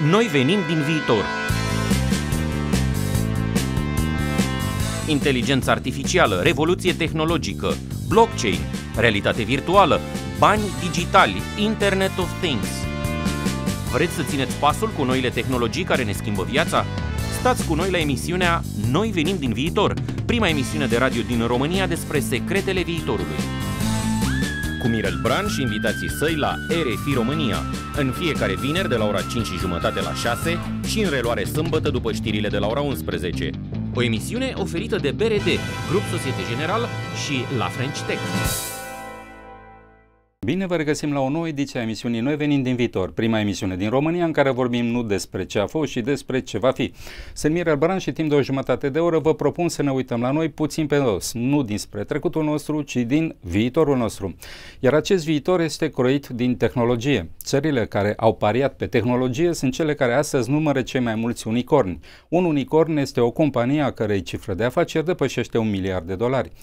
Noi venim din viitor. Inteligență artificială, revoluție tehnologică, blockchain, realitate virtuală, bani digitali, Internet of Things. Vreți să țineți pasul cu noile tehnologii care ne schimbă viața? Stați cu noi la emisiunea Noi venim din viitor, prima emisiune de radio din România despre secretele viitorului. Cu Mirel Bran și invitații săi la RFI România, în fiecare vineri de la ora 5:30 la 6 și în reluare sâmbătă după știrile de la ora 11. O emisiune oferită de BRD, Grup Societe General și La French Tech. Bine vă regăsim la o nouă ediție a emisiunii Noi venim din viitor, prima emisiune din România în care vorbim nu despre ce a fost, ci despre ce va fi. Sunt Mirel Bran și timp de o jumătate de oră vă propun să ne uităm la noi puțin pe dos, nu dinspre trecutul nostru, ci din viitorul nostru. Iar acest viitor este croit din tehnologie. Țările care au pariat pe tehnologie sunt cele care astăzi numără cei mai mulți unicorni. Un unicorn este o companie a cărei cifră de afaceri depășește $1 miliard.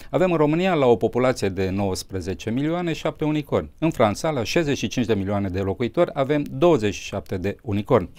Avem în România la o populație de 19 milioane 7 unicorni. În Franța, la 65 de milioane de locuitori, avem 27 de unicorni.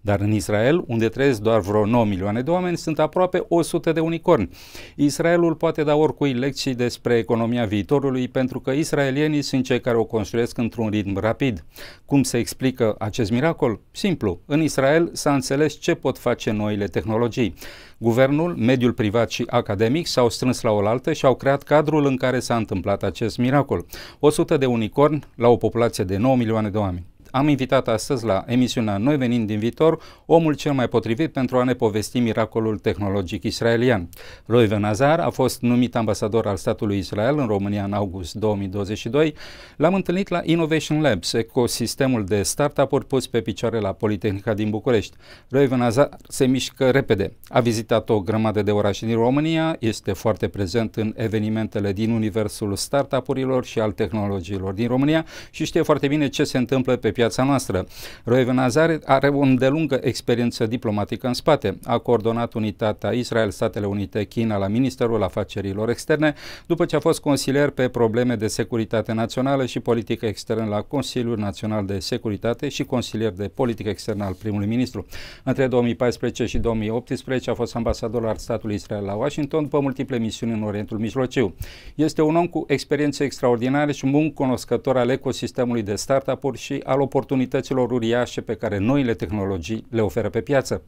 Dar în Israel, unde trăiesc doar vreo 9 milioane de oameni, sunt aproape 100 de unicorni. Israelul poate da oricui lecții despre economia viitorului, pentru că israelienii sunt cei care o construiesc într-un ritm rapid. Cum se explică acest miracol? Simplu. În Israel s-a înțeles ce pot face noile tehnologii. Guvernul, mediul privat și academic s-au strâns la oaltă și au creat cadrul în care s-a întâmplat acest miracol. 100 de unicorni la o populație de 9 milioane de oameni. Am invitat astăzi la emisiunea Noi venim din viitor omul cel mai potrivit pentru a ne povesti miracolul tehnologic israelian. Reuven Azar a fost numit ambasador al statului Israel în România în august 2022. L-am întâlnit la Innovation Labs, ecosistemul de startup-uri pus pe picioare la Politehnica din București. Reuven Azar se mișcă repede. A vizitat o grămadă de orașe din România, este foarte prezent în evenimentele din universul startup-urilor și al tehnologiilor din România și știe foarte bine ce se întâmplă pe piața noastră. Reuven Azar are o îndelungă experiență diplomatică în spate. A coordonat unitatea Israel-Statele Unite-China la Ministerul Afacerilor Externe, după ce a fost consilier pe probleme de securitate națională și politică externă la Consiliul Național de Securitate și consilier de politică externă al primului ministru. Între 2014 și 2018 a fost ambasador al statului Israel la Washington după multiple misiuni în Orientul Mijlociu. Este un om cu experiențe extraordinare și un bun cunoscător al ecosistemului de startup-uri și al oportunităților uriașe pe care noile tehnologii le oferă pe piață.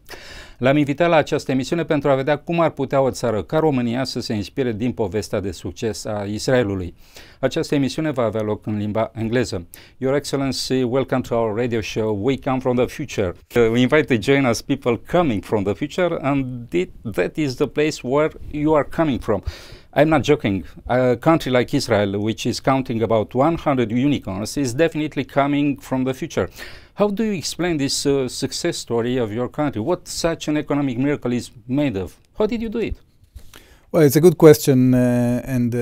L-am invitat la această emisiune pentru a vedea cum ar putea o țară ca România să se inspire din povestea de succes a Israelului. Această emisiune va avea loc în limba engleză. Your Excellency, welcome to our radio show. We come from the future. We invite to join us people coming from the future, and that is the place where you are coming from. I'm not joking. A country like Israel, which is counting about 100 unicorns, is definitely coming from the future. How do you explain this success story of your country? What such an economic miracle is made of? How did you do it? Well, it's a good question, and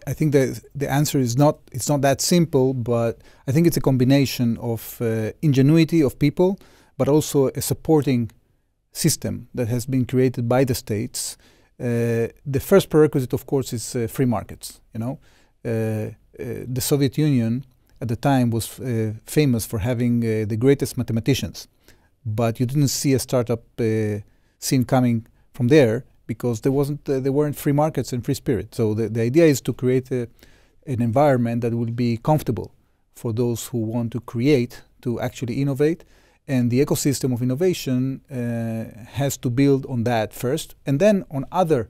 I think that the answer is it's not that simple, but I think it's a combination of ingenuity of people, but also a supporting system that has been created by the states. The first prerequisite, of course, is free markets. The Soviet Union at the time was famous for having the greatest mathematicians, but you didn't see a startup scene coming from there because there weren't free markets and free spirit. So the idea is to create an environment that will be comfortable for those who want to create, to actually innovate. And the ecosystem of innovation has to build on that first, and then on other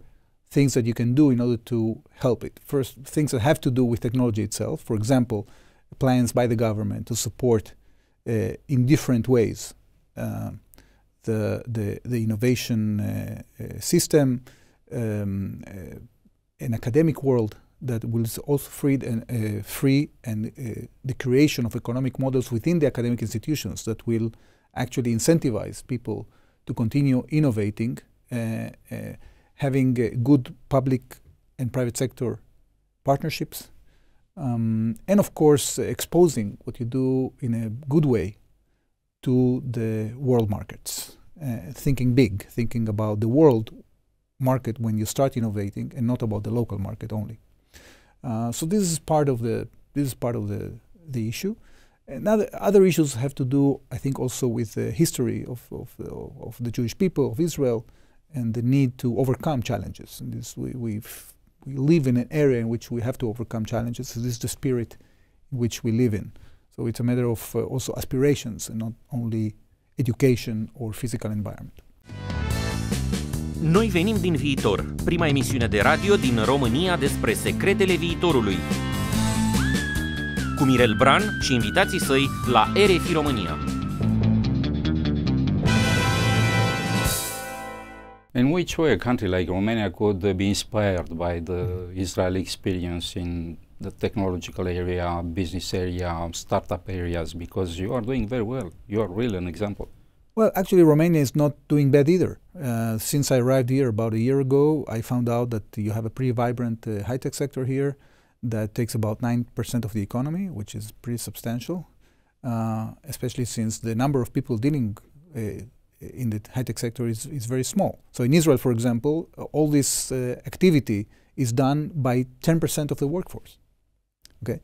things that you can do in order to help it. First, things that have to do with technology itself. For example, plans by the government to support in different ways the innovation system, an academic world that will also free and the creation of economic models within the academic institutions that will actually incentivize people to continue innovating, having good public and private sector partnerships, and of course exposing what you do in a good way to the world markets, thinking big, thinking about the world market when you start innovating and not about the local market only. So this is part of the issue. And other issues have to do, I think, also with the history of the Jewish people of Israel and the need to overcome challenges. And this, we live in an area in which we have to overcome challenges. So this is the spirit in which we live in. So it's a matter of also aspirations and not only education or physical environment. Noi venim din viitor, prima emisiune de radio din România despre secretele viitorului. Cu Mirel Bran și invitații săi la RFI România. In which way a country like Romania could be inspired by the Israeli experience in the technological area, business area, startup areas, because you are doing very well. You are really an example. Well, actually, Romania is not doing bad either. Since I arrived here about a year ago, I found out that you have a pretty vibrant high-tech sector here that takes about 9% of the economy, which is pretty substantial, especially since the number of people dealing in the high-tech sector is very small. So in Israel, for example, all this activity is done by 10% of the workforce. Okay,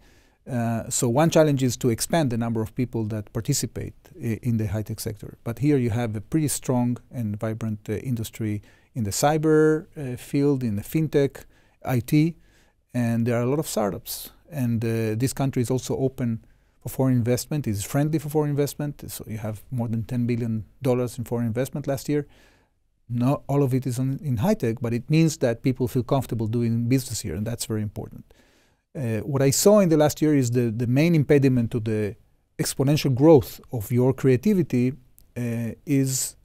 so one challenge is to expand the number of people that participate in the high-tech sector. But here you have a pretty strong and vibrant industry in the cyber field, in the fintech, IT, and there are a lot of startups. And this country is also open for foreign investment, is friendly for foreign investment. So you have more than $10 billion in foreign investment last year. Not all of it is in high-tech, but it means that people feel comfortable doing business here, and that's very important. What I saw in the last year is the main impediment to the exponential growth of your creativity is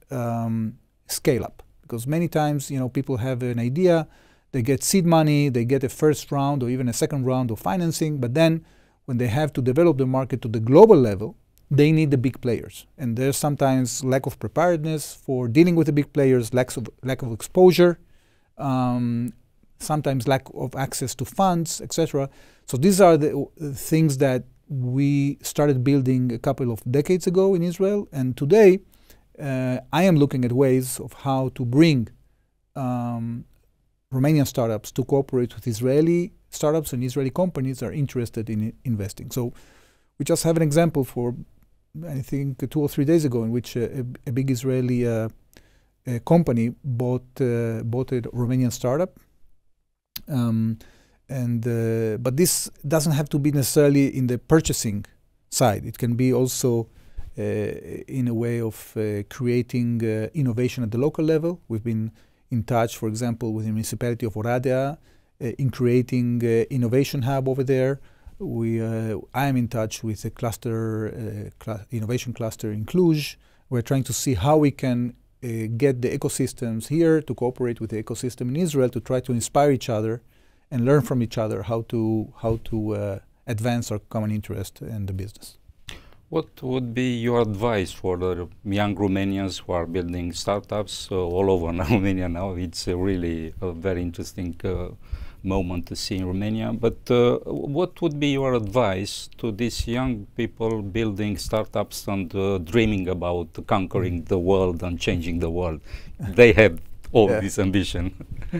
scale up. Because many times, people have an idea, they get seed money, they get a first round or even a second round of financing, but then when they have to develop the market to the global level, they need the big players. And there's sometimes lack of preparedness for dealing with the big players, lack of exposure, sometimes lack of access to funds, etc. So these are the things that we started building a couple of decades ago in Israel. And today, I am looking at ways of how to bring Romanian startups to cooperate with Israeli startups and Israeli companies that are interested in investing. So we just have an example for, I think, 2 or 3 days ago in which a big Israeli company bought a Romanian startup. But this doesn't have to be necessarily in the purchasing side. It can be also in a way of creating innovation at the local level. We've been in touch, for example, with the municipality of Oradea in creating innovation hub over there. I am in touch with a cluster, innovation cluster in Cluj. We're trying to see how we can get the ecosystems here to cooperate with the ecosystem in Israel to try to inspire each other and learn from each other how to advance our common interest in the business. What would be your advice for the young Romanians who are building startups all over Romania now? It's really a very interesting moment to see in Romania. But what would be your advice to these young people building startups and dreaming about conquering the world and changing the world? They have all this ambition.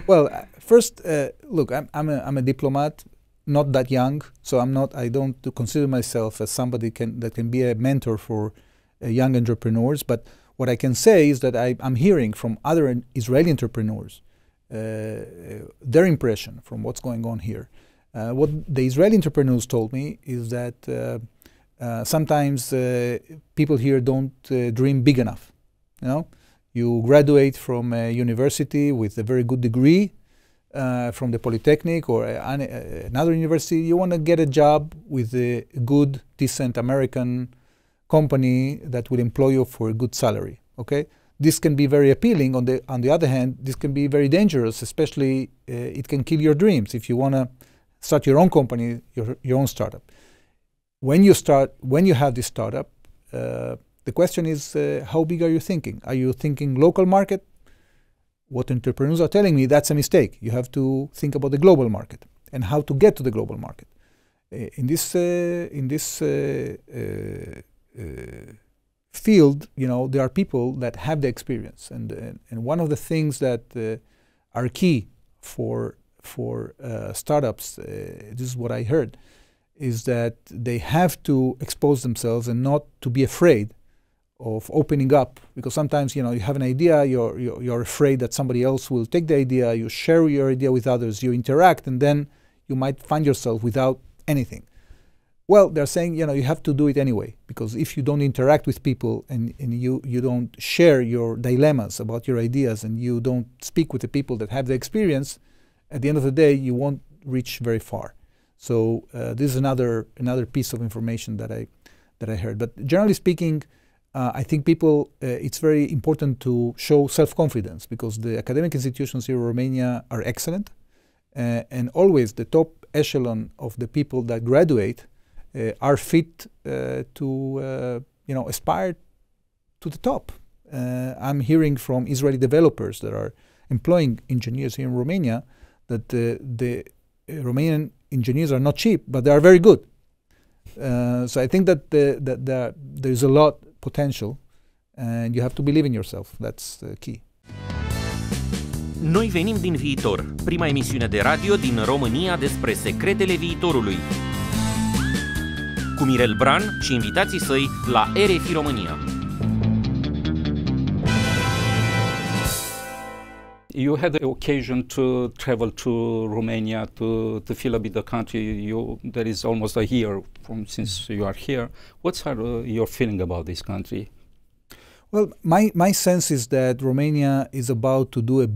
Well, first, look, I'm a diplomat, not that young, so I don't consider myself as somebody that can be a mentor for young entrepreneurs. But what I can say is that I'm hearing from other Israeli entrepreneurs their impression from what's going on here. What the Israeli entrepreneurs told me is that sometimes people here don't dream big enough. You graduate from a university with a very good degree, from the Polytechnic or another university. You want to get a job with a good, decent American company that will employ you for a good salary. Okay, this can be very appealing. On the other hand, this can be very dangerous. Especially, it can kill your dreams if you want to start your own company, your own startup. When you have this startup, the question is, how big are you thinking? Are you thinking local market? What entrepreneurs are telling me, that's a mistake. You have to think about the global market and how to get to the global market. In this field, there are people that have the experience, and one of the things that are key for startups, this is what I heard, is that they have to expose themselves and not to be afraid of opening up, because sometimes, you know, you have an idea, you're afraid that somebody else will take the idea, you share your idea with others, you interact, and then you might find yourself without anything. Well, they're saying, you know, you have to do it anyway, because if you don't interact with people and you don't share your dilemmas about your ideas and you don't speak with the people that have the experience, at the end of the day, you won't reach very far. So this is another piece of information that I heard. But generally speaking, I think people, it's very important to show self-confidence, because the academic institutions here in Romania are excellent, and always the top echelon of the people that graduate are fit to aspire to the top. I'm hearing from Israeli developers that are employing engineers here in Romania that the Romanian engineers are not cheap, but they are very good. So I think that there's a lot potential, and you have to believe in yourself. That's the key. Noi venim din viitor, prima emisiune de radio din România despre secretele viitorului. Cu Mirel Bran și invitații săi la RFI România. You had the occasion to travel to Romania to feel a bit the country. There is almost a year since you are here. What's your feeling about this country? Well, my sense is that Romania is about to do a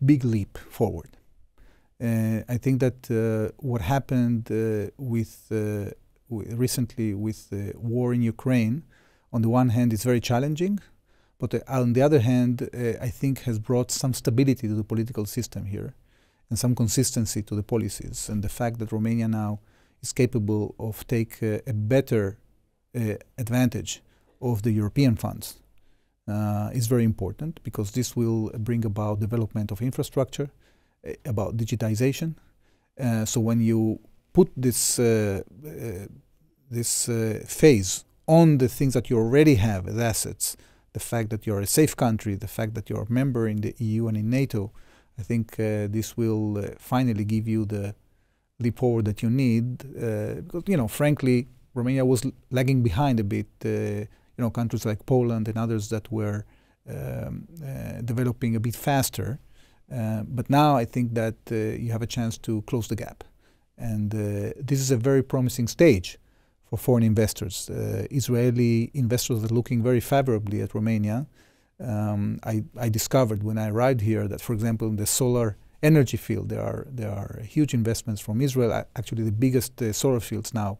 big leap forward. I think that what happened recently with the war in Ukraine, on the one hand, is very challenging, but on the other hand, I think has brought some stability to the political system here and some consistency to the policies. And the fact that Romania now is capable of take a better advantage of the European funds is very important, because this will bring about development of infrastructure, about digitization. So when you put this phase on the things that you already have as assets, the fact that you're a safe country, the fact that you're a member in the EU and in NATO, I think this will finally give you the leap forward that you need. Because, you know, frankly, Romania was lagging behind a bit. Countries like Poland and others that were developing a bit faster. But now I think that you have a chance to close the gap. And this is a very promising stage for foreign investors. Israeli investors are looking very favorably at Romania. I discovered when I arrived here that, for example, in the solar energy field, there are huge investments from Israel. Actually, the biggest solar fields now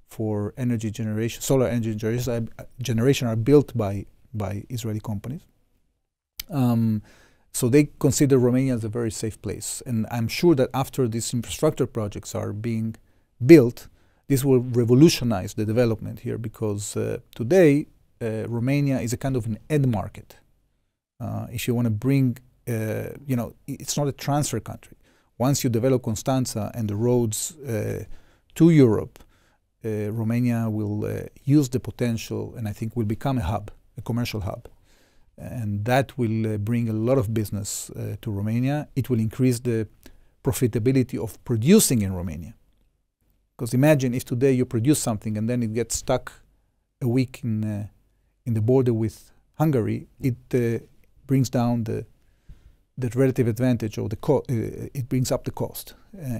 for energy generation, solar energy generation, are built by Israeli companies. So they consider Romania as a very safe place. And I'm sure that after these infrastructure projects are being built, this will revolutionize the development here, because today Romania is a kind of an end market. If you want to bring, it's not a transfer country. Once you develop Constanța and the roads to Europe, Romania will use the potential, and I think will become a hub, a commercial hub. And that will bring a lot of business to Romania. It will increase the profitability of producing in Romania. Because imagine if today you produce something and then it gets stuck a week in the border with Hungary, it brings down the relative advantage, or it brings up the cost,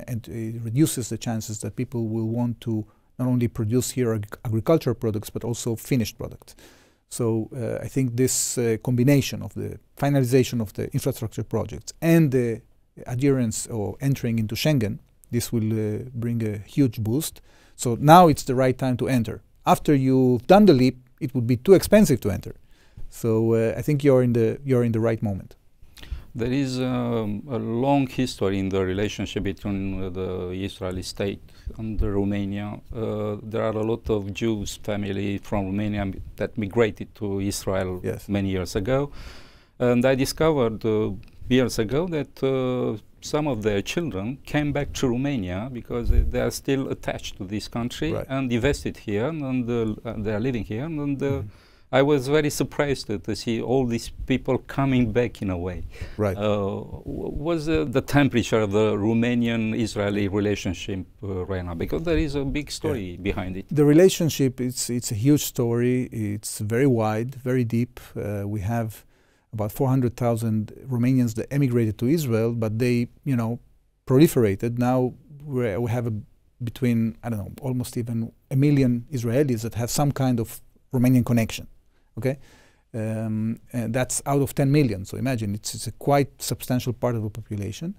and it reduces the chances that people will want to not only produce here agricultural products but also finished products. So I think this combination of the finalization of the infrastructure projects and the adherence or entering into Schengen, this will bring a huge boost. So now it's the right time to enter. After you've done the leap, it would be too expensive to enter. So I think you're in the right moment. There is a long history in the relationship between the Israeli state and Romania. There are a lot of Jews family from Romania that migrated to Israel many years ago. And I discovered years ago that some of their children came back to Romania because they are still attached to this country and invested here, and they are living here. And I was very surprised to see all these people coming back in a way. Right. What's the temperature of the Romanian-Israeli relationship right now? Because there is a big story behind it. The relationship, it's a huge story. It's very wide, very deep. We have about 400,000 Romanians that emigrated to Israel, but they, proliferated. Now we have between, I don't know, almost even 1 million Israelis that have some kind of Romanian connection. Okay, and that's out of 10 million. So imagine it's a quite substantial part of the population.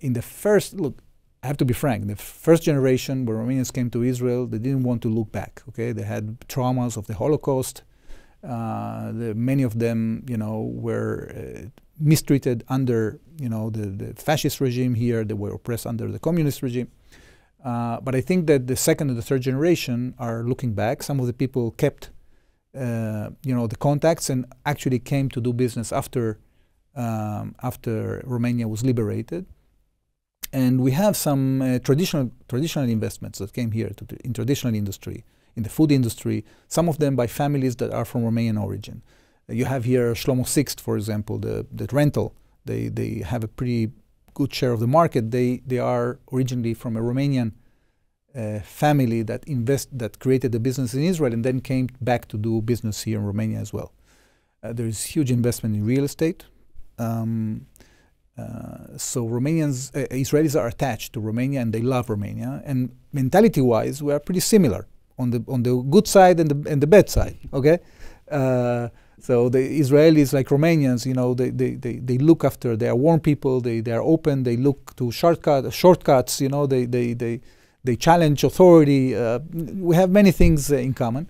In the first look, I have to be frank. The first generation where Romanians came to Israel, they didn't want to look back. Okay, they had traumas of the Holocaust. Many of them, were mistreated under, the fascist regime here. They were oppressed under the communist regime. But I think that the second and the third generation are looking back. Some of the people kept the contacts and actually came to do business after Romania was liberated. And we have some traditional investments that came here in traditional industry, in the food industry, some of them by families that are from Romanian origin. You have here Shlomo Sixt, for example, the rental. They have a pretty good share of the market. They are originally from a Romanian family that created the business in Israel and then came back to do business here in Romania as well. There is huge investment in real estate. So Israelis are attached to Romania and they love Romania. And mentality-wise, we are pretty similar on the good side and the bad side. Okay, so the Israelis, like Romanians, they look after. They are warm people. They are open. They look to shortcuts. They challenge authority. We have many things in common.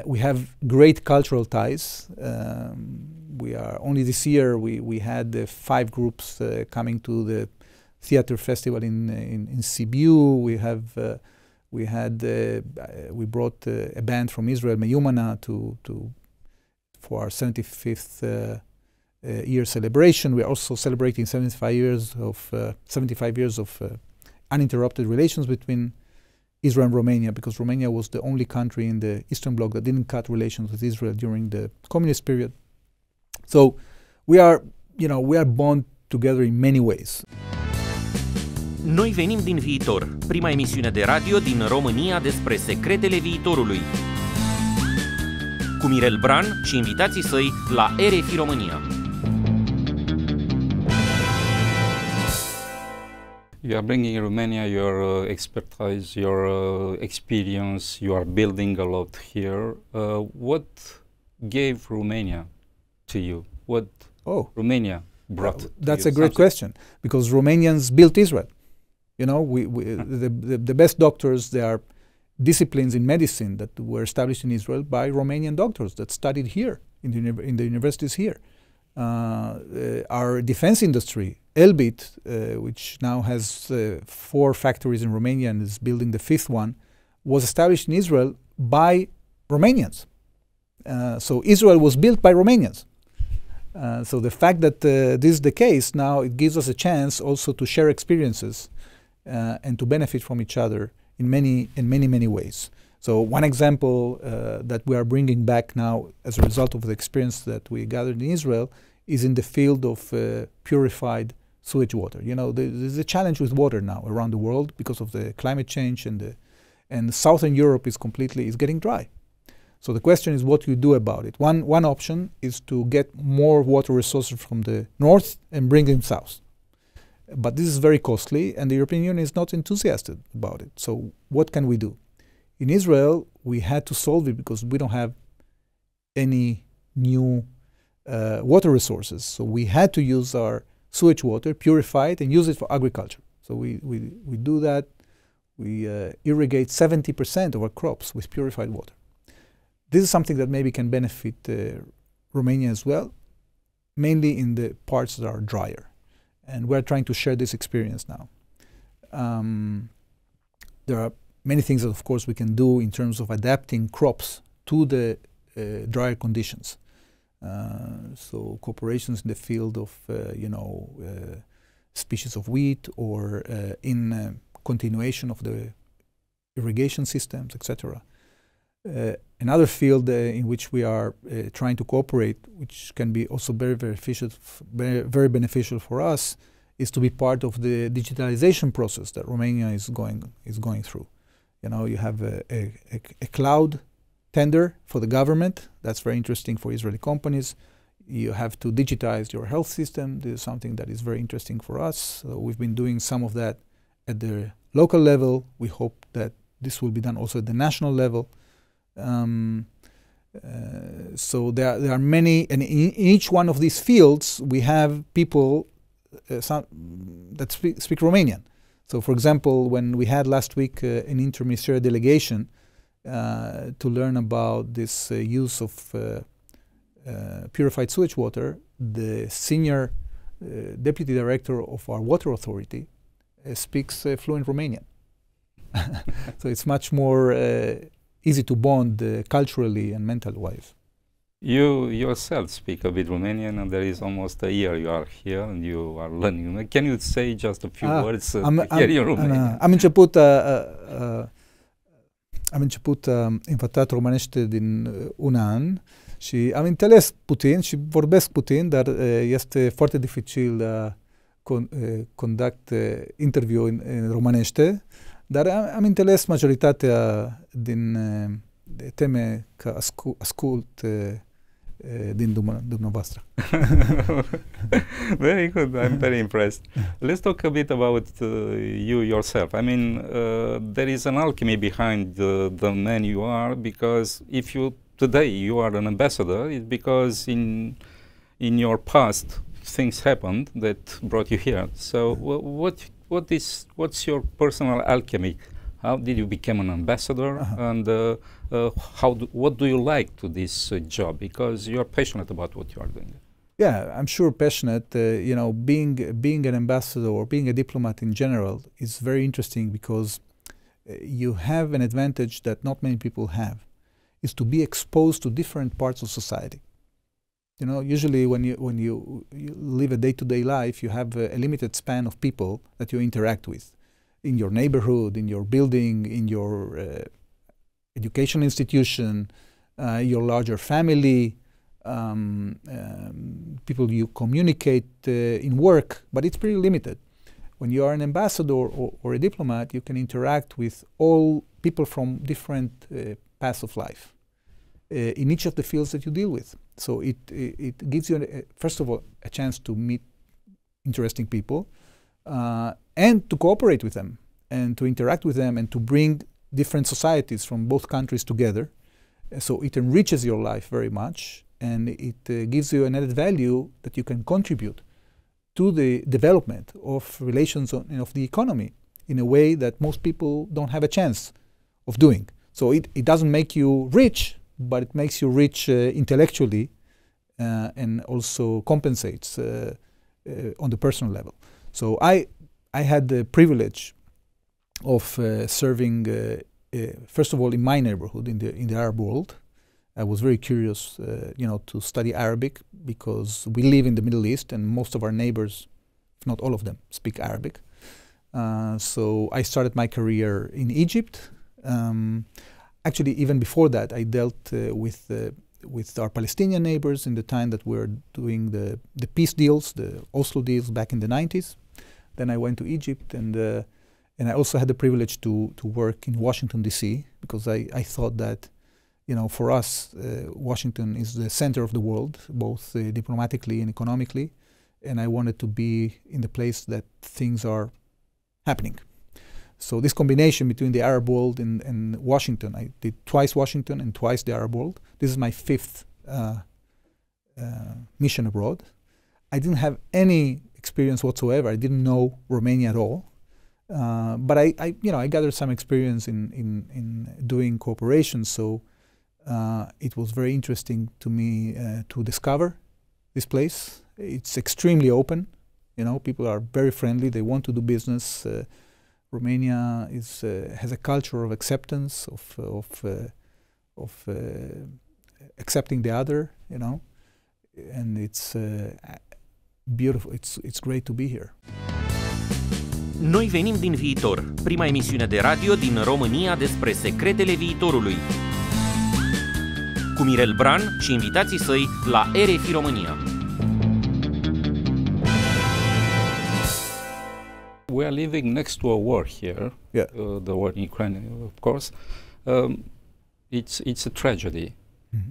We have great cultural ties. We are only this year we had 5 groups coming to the theater festival in Sibiu. We brought a band from Israel, Meyumana, for our 75th year celebration. We are also celebrating 75 years of uninterrupted relations between Israel and Romania, because Romania was the only country in the Eastern Bloc that didn't cut relations with Israel during the communist period. So we are bound together in many ways. Noi venim din viitor, prima emisiune de radio din România despre secretele viitorului. Cu Mirel Bran și invitații săi la RFI România. You are bringing in Romania your expertise, your experience. You are building a lot here. What gave Romania to you? What Romania brought to you? That's a great question, because Romanians built Israel. The best doctors, they are disciplines in medicine that were established in Israel by Romanian doctors that studied here in the universities here. Our defense industry, Elbit, which now has 4 factories in Romania and is building the 5th one, was established in Israel by Romanians. So Israel was built by Romanians. So the fact that this is the case now, it gives us a chance also to share experiences and to benefit from each other in many ways. So one example that we are bringing back now as a result of the experience that we gathered in Israel is in the field of purified sewage water. There's a challenge with water now around the world because of the climate change, and Southern Europe is getting dry. So the question is what you do about it. One option is to get more water resources from the north and bring them south. But this is very costly, and the European Union is not enthusiastic about it. So what can we do? In Israel, we had to solve it because we don't have any new water resources. So we had to use our sewage water, purify it, and use it for agriculture. So we do that. We irrigate 70% of our crops with purified water. This is something that maybe can benefit Romania as well, mainly in the parts that are drier. And we're trying to share this experience now. There are many things that, of course, we can do in terms of adapting crops to the drier conditions. So cooperations in the field of, species of wheat, or in continuation of the irrigation systems, etc. Another field in which we are trying to cooperate, which can be also very very beneficial for us, is to be part of the digitalization process that Romania is going through. You know, you have a cloud tender for the government. That's very interesting for Israeli companies. You have to digitize your health system. This is something that is very interesting for us. So we've been doing some of that at the local level. We hope that this will be done also at the national level. So there are many, and in each one of these fields we have people that speak Romanian. So, for example, when we had last week an interministerial delegation to learn about this use of purified sewage water, the senior deputy director of our water authority speaks fluent Romanian. So it's much more easy to bond culturally and mental-wise. You yourself speak a bit Romanian, and there is almost a year you are here and you are learning. Can you say just a few words here in Romania? Am început învățat românește din un an și am înțeles puțin și vorbesc puțin, dar este foarte dificil conduct interviu în românește, dar am înțeles majoritatea din teme că ascult din dumneavoastră. Very good. I'm very impressed. Let's talk a bit about you yourself. I mean, there is an alchemy behind the man you are, because if today you are an ambassador, it's because in your past things happened that brought you here. So what's your personal alchemy? How did you become an ambassador, and what do you like to this job? Because you are passionate about what you are doing. Yeah, I'm sure passionate. You know, being an ambassador or being a diplomat in general is very interesting, because you have an advantage that not many people have, is to be exposed to different parts of society. You know, usually when you live a day-to-day life, you have a limited span of people that you interact with. In your neighborhood, in your building, in your education institution, your larger family, people you communicate in work, but it's pretty limited. When you are an ambassador or a diplomat, you can interact with all people from different paths of life in each of the fields that you deal with. So it gives you, first of all, a chance to meet interesting people, and to cooperate with them, and to interact with them, and to bring different societies from both countries together. So it enriches your life very much, and it gives you an added value that you can contribute to the development of relations of the economy in a way that most people don't have a chance of doing. So it doesn't make you rich, but it makes you rich intellectually, and also compensates on the personal level. So I had the privilege of serving, first of all, in my neighborhood, in the Arab world. I was very curious, you know, to study Arabic, because we live in the Middle East, and most of our neighbors, if not all of them, speak Arabic. So I started my career in Egypt. Actually, even before that, I dealt with our Palestinian neighbors in the time that we were doing the peace deals, the Oslo deals back in the 90s. Then I went to Egypt, and I also had the privilege to work in Washington, D.C., because I thought that, you know, for us, Washington is the center of the world, both diplomatically and economically, and I wanted to be in the place that things are happening. So this combination between the Arab world and Washington, I did twice Washington and twice the Arab world. This is my 5th mission abroad. I didn't have any experience whatsoever. I didn't know Romania at all. But I gathered some experience in doing cooperation. So it was very interesting to me to discover this place. It's extremely open. You know, people are very friendly. They want to do business. Romania has a culture of acceptance, of accepting the other, you know, and it's beautiful. It's great to be here. Noi venim din viitor, prima emisiune de radio din România despre secretele viitorului. cu Mirel Bran și invitații săi la RFI România. We are living next to a war here, Yeah. The war in Ukraine, of course. It's a tragedy.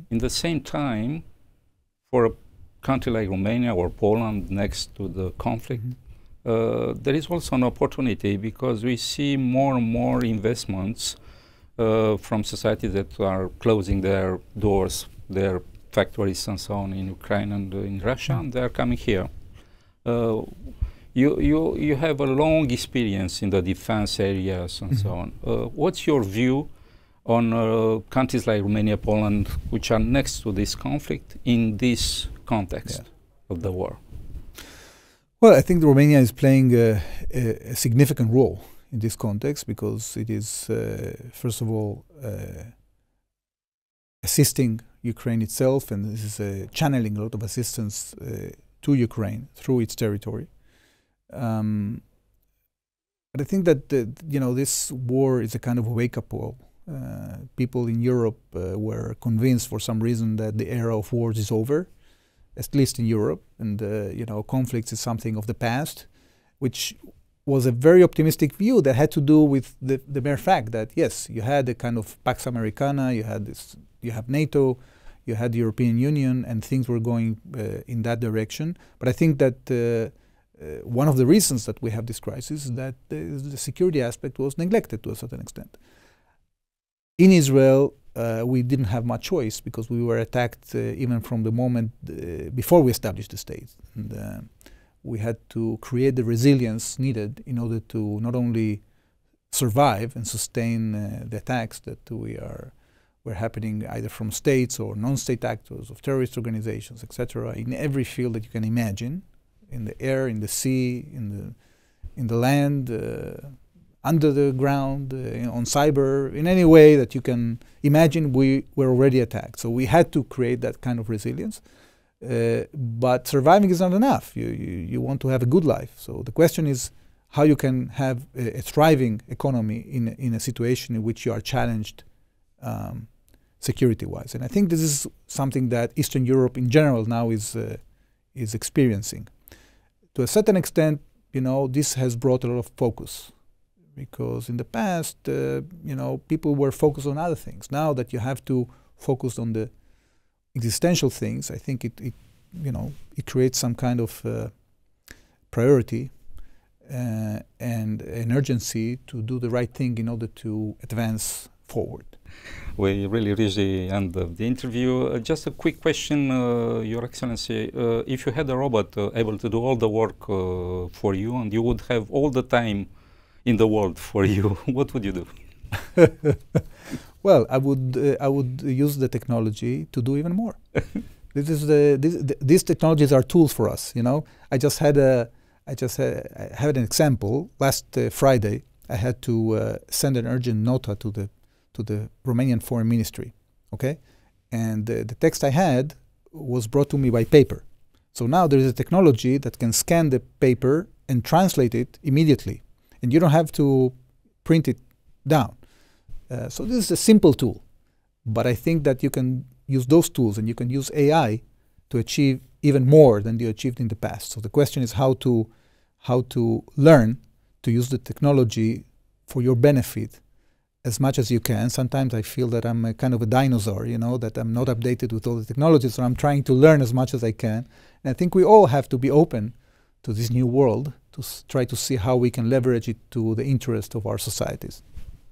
In the same time, for a country like Romania or Poland next to the conflict, there is also an opportunity because we see more and more investments from societies that are closing their doors, their factories and so on in Ukraine and in Russia, and they are coming here. You have a long experience in the defense areas and so on. What's your view on countries like Romania, Poland, which are next to this conflict in this context of the war? Well, I think Romania is playing a significant role in this context because it is, first of all, assisting Ukraine itself, and this is channeling a lot of assistance to Ukraine through its territory. But I think that this war is a kind of a wake-up call. People in Europe were convinced for some reason that the era of wars is over, at least in Europe, and conflicts is something of the past, which was a very optimistic view that had to do with the mere fact that yes, you had a kind of Pax Americana, you have NATO, you had the European Union, and things were going in that direction. But I think that one of the reasons that we have this crisis is that the security aspect was neglected to a certain extent. In Israel, we didn't have much choice because we were attacked even from the moment before we established the state. And we had to create the resilience needed in order to not only survive and sustain the attacks that were happening either from states or non-state actors, of terrorist organizations, etc., in every field that you can imagine, in the air, in the sea, in the land, under the ground, on cyber, in any way that you can imagine, we were already attacked. So we had to create that kind of resilience. But surviving is not enough. You want to have a good life. So the question is how you can have a thriving economy in a situation in which you are challenged security-wise. And I think this is something that Eastern Europe in general now is experiencing. To a certain extent, this has brought a lot of focus. Because in the past, people were focused on other things. Now that you have to focus on the existential things, I think it creates some kind of priority and an urgency to do the right thing in order to advance forward. We really reached the end of the interview. Just a quick question, Your Excellency. If you had a robot able to do all the work for you and you would have all the time in the world for you, what would you do? Well, I would use the technology to do even more. These technologies are tools for us. I had an example. Last Friday, I had to send an urgent nota to the Romanian Foreign Ministry. Okay, and the text I had was brought to me by paper. So now there is a technology that can scan the paper and translate it immediately. And you don't have to print it down. So this is a simple tool. But I think that you can use those tools and you can use AI to achieve even more than you achieved in the past. So the question is how to learn to use the technology for your benefit as much as you can. Sometimes I feel that I'm a kind of a dinosaur, that I'm not updated with all the technologies, so I'm trying to learn as much as I can. And I think we all have to be open to this new world, to try to see how we can leverage it to the interest of our societies.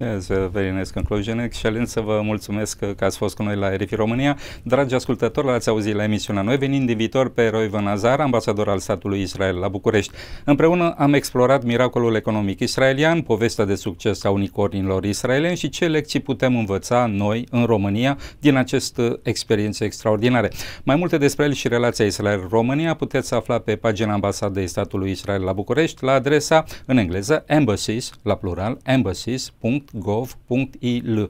Yes, a very nice conclusion. Excelent, să vă mulțumesc că ați fost cu noi la RFI România. Dragi ascultători, l-ați auzit la emisiunea Noi venind din viitor pe Reuven Azar, ambasador al statului Israel la București. Împreună am explorat miracolul economic israelian, povestea de succes a unicornilor israelieni și ce lecții putem învăța noi în România din aceste experiențe extraordinare. Mai multe despre el și relația Israel-România puteți afla pe pagina ambasadei statului Israel la București la adresa în engleză embassies, la plural, embassies.ro. .gov.il.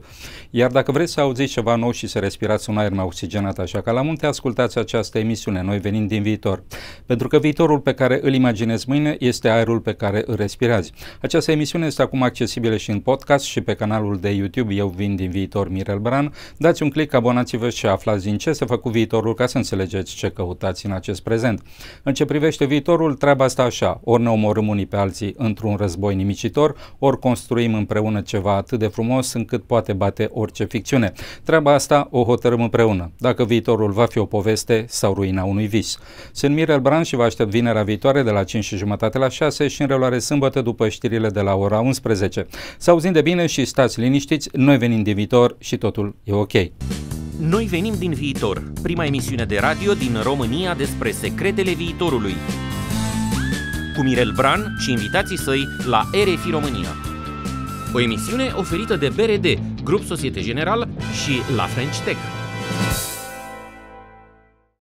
Iar dacă vreți să auziți ceva nou și să respirați un aer mai oxigenat așa ca la munte, ascultați această emisiune, Noi venim din viitor. Pentru că viitorul pe care îl imaginezi mâine este aerul pe care îl respirați. Această emisiune este acum accesibilă și în podcast și pe canalul de YouTube Eu vin din viitor Mirel Bran. Dați un click, abonați-vă și aflați din ce se fă cu viitorul ca să înțelegeți ce căutați în acest prezent. În ce privește viitorul, treaba asta așa, ori ne omorâm unii pe alții într-un război nimicitor, ori construim împreună ceva atât de frumos încât poate bate orice ficțiune. Treaba asta o hotărâm împreună, dacă viitorul va fi o poveste sau ruina unui vis. Sunt Mirel Bran și vă aștept vinerea viitoare de la 5:30 la 6 și în reluare sâmbătă după știrile de la ora 11. Să auzim de bine și stați liniștiți, noi venim din viitor și totul e ok. Noi venim din viitor, prima emisiune de radio din România despre secretele viitorului. Cu Mirel Bran și invitații săi la RFI România. O emisiune oferită de BRD, Grup Societe General și la French Tech.